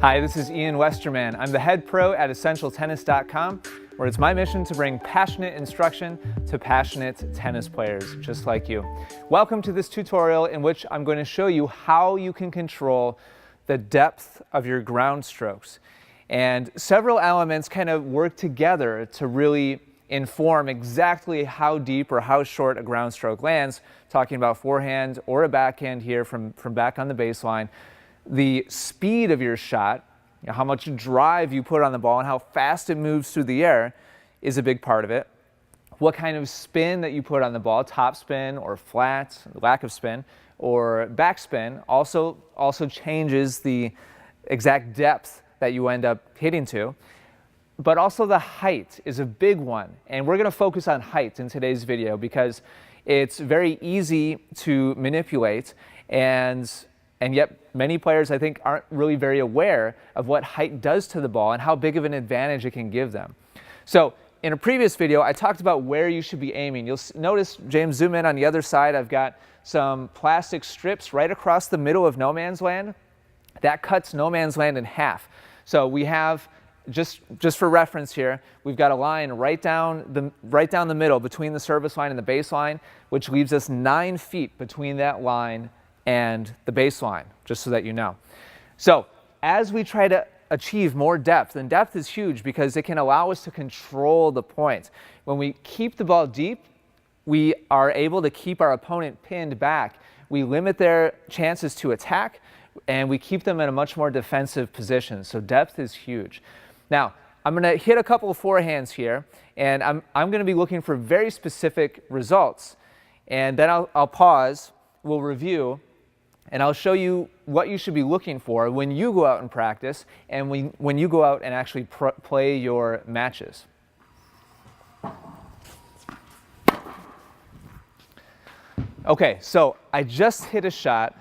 Hi, this is Ian Westerman. I'm the head pro at EssentialTennis.com, where it's my mission to bring passionate instruction to passionate tennis players just like you. Welcome to this tutorial in which I'm going to show you how you can control the depth of your ground strokes. And several elements kind of work together to really inform exactly how deep or how short a ground stroke lands, talking about forehand or a backhand here from back on the baseline. The speed of your shot, how much drive you put on the ball and how fast it moves through the air is a big part of it. What kind of spin that you put on the ball, top spin or flat, lack of spin, or backspin also changes the exact depth that you end up hitting to. But also the height is a big one. And we're going to focus on height in today's video because it's very easy to manipulate, and yet many players, I think, aren't really very aware of what height does to the ball and how big of an advantage it can give them. So in a previous video, I talked about where you should be aiming. You'll notice, James, zoom in on the other side. I've got some plastic strips right across the middle of no man's land. That cuts no man's land in half. So we have, just for reference here, we've got a line right down the middle between the service line and the baseline, which leaves us 9 feet between that line and the baseline, just so that you know. So as we try to achieve more depth, and depth is huge because it can allow us to control the point. When we keep the ball deep, we are able to keep our opponent pinned back. We limit their chances to attack, and we keep them in a much more defensive position. So depth is huge. Now, I'm going to hit a couple of forehands here, and I'm going to be looking for very specific results. And then I'll pause, we'll review, and I'll show you what you should be looking for when you go out and practice and when you go out and actually play your matches. Okay, so I just hit a shot,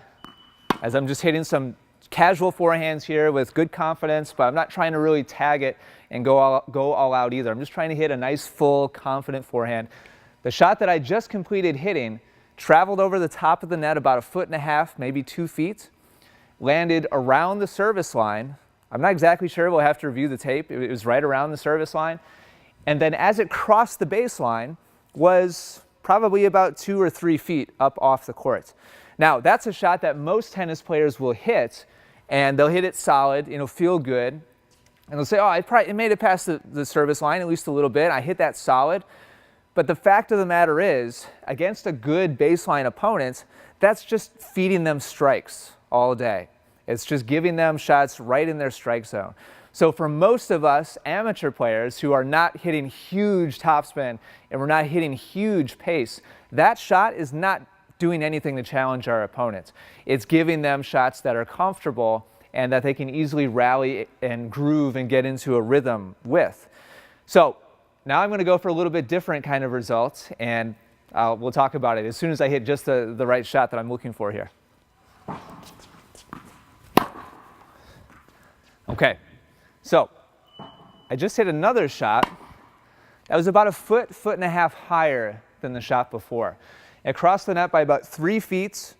as I'm just hitting some casual forehands here with good confidence, but I'm not trying to really tag it and go all out either. I'm just trying to hit a nice, full, confident forehand. The shot that I just completed hitting traveled over the top of the net about 1.5 feet, maybe 2 feet, landed around the service line. I'm not exactly sure, we'll have to review the tape. It was right around the service line. And then as it crossed the baseline, was probably about 2 or 3 feet up off the court. Now, that's a shot that most tennis players will hit, and they'll hit it solid, feel good. And they'll say, oh, it made it past the service line at least a little bit. I hit that solid. But the fact of the matter is, against a good baseline opponent, that's just feeding them strikes all day. It's just giving them shots right in their strike zone. So for most of us amateur players who are not hitting huge topspin and we're not hitting huge pace, that shot is not doing anything to challenge our opponents. It's giving them shots that are comfortable and that they can easily rally and groove and get into a rhythm with. So now I'm going to go for a little bit different kind of results, and we'll talk about it as soon as I hit just the right shot that I'm looking for here. Okay, so I just hit another shot that was about 1.5 feet higher than the shot before. It crossed the net by about 3 feet,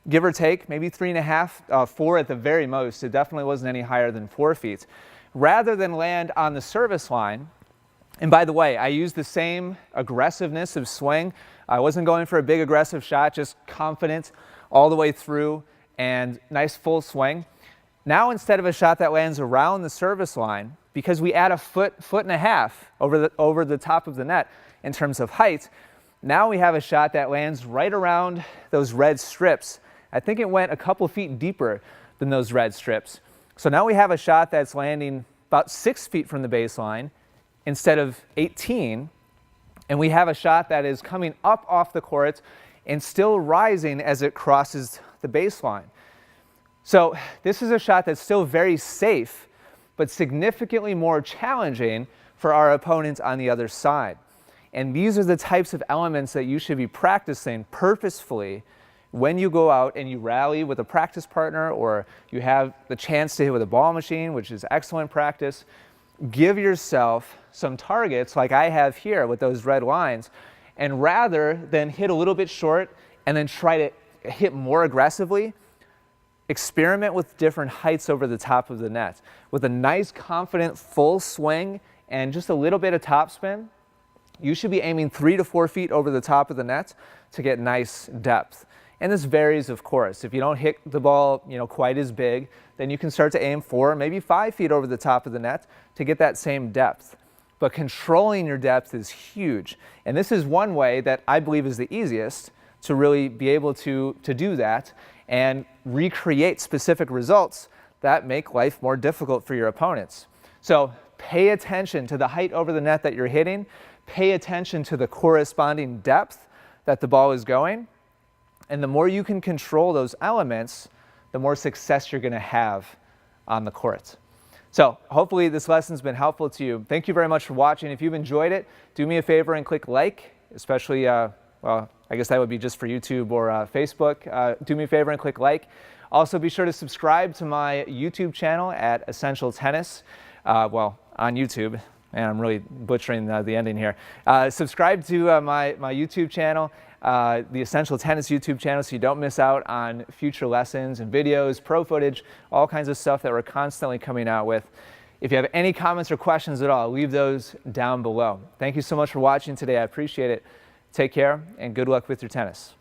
give or take, maybe 3.5, 4 at the very most. It definitely wasn't any higher than 4 feet. Rather than land on the service line, and by the way, I used the same aggressiveness of swing. I wasn't going for a big aggressive shot, just confident all the way through and nice full swing. Now instead of a shot that lands around the service line, because we add 1.5 feet over the top of the net in terms of height, now we have a shot that lands right around those red strips. I think it went a couple feet deeper than those red strips. So now we have a shot that's landing about 6 feet from the baseline instead of 18, and we have a shot that is coming up off the court and still rising as it crosses the baseline. So this is a shot that's still very safe, but significantly more challenging for our opponents on the other side. And these are the types of elements that you should be practicing purposefully when you go out and you rally with a practice partner, or you have the chance to hit with a ball machine, which is excellent practice. Give yourself some targets like I have here with those red lines, and rather than hit a little bit short and then try to hit more aggressively, experiment with different heights over the top of the net. With a nice, confident, full swing and just a little bit of topspin, you should be aiming 3 to 4 feet over the top of the net to get nice depth. And this varies, of course. If you don't hit the ball, quite as big, then you can start to aim 4, maybe 5 feet over the top of the net to get that same depth. But controlling your depth is huge. And this is one way that I believe is the easiest to really be able to do that and recreate specific results that make life more difficult for your opponents. So pay attention to the height over the net that you're hitting. Pay attention to the corresponding depth that the ball is going. And the more you can control those elements, the more success you're going to have on the court. So hopefully this lesson's been helpful to you. Thank you very much for watching. If you've enjoyed it, do me a favor and click like, especially, well, I guess that would be just for YouTube or Facebook. Do me a favor and click like. Also, be sure to subscribe to my YouTube channel at Essential Tennis. Well, on YouTube. And I'm really butchering the ending here. Subscribe to my YouTube channel, the Essential Tennis YouTube channel, so you don't miss out on future lessons and videos, pro footage, all kinds of stuff that we're constantly coming out with. If you have any comments or questions at all, leave those down below. Thank you so much for watching today. I appreciate it. Take care and good luck with your tennis.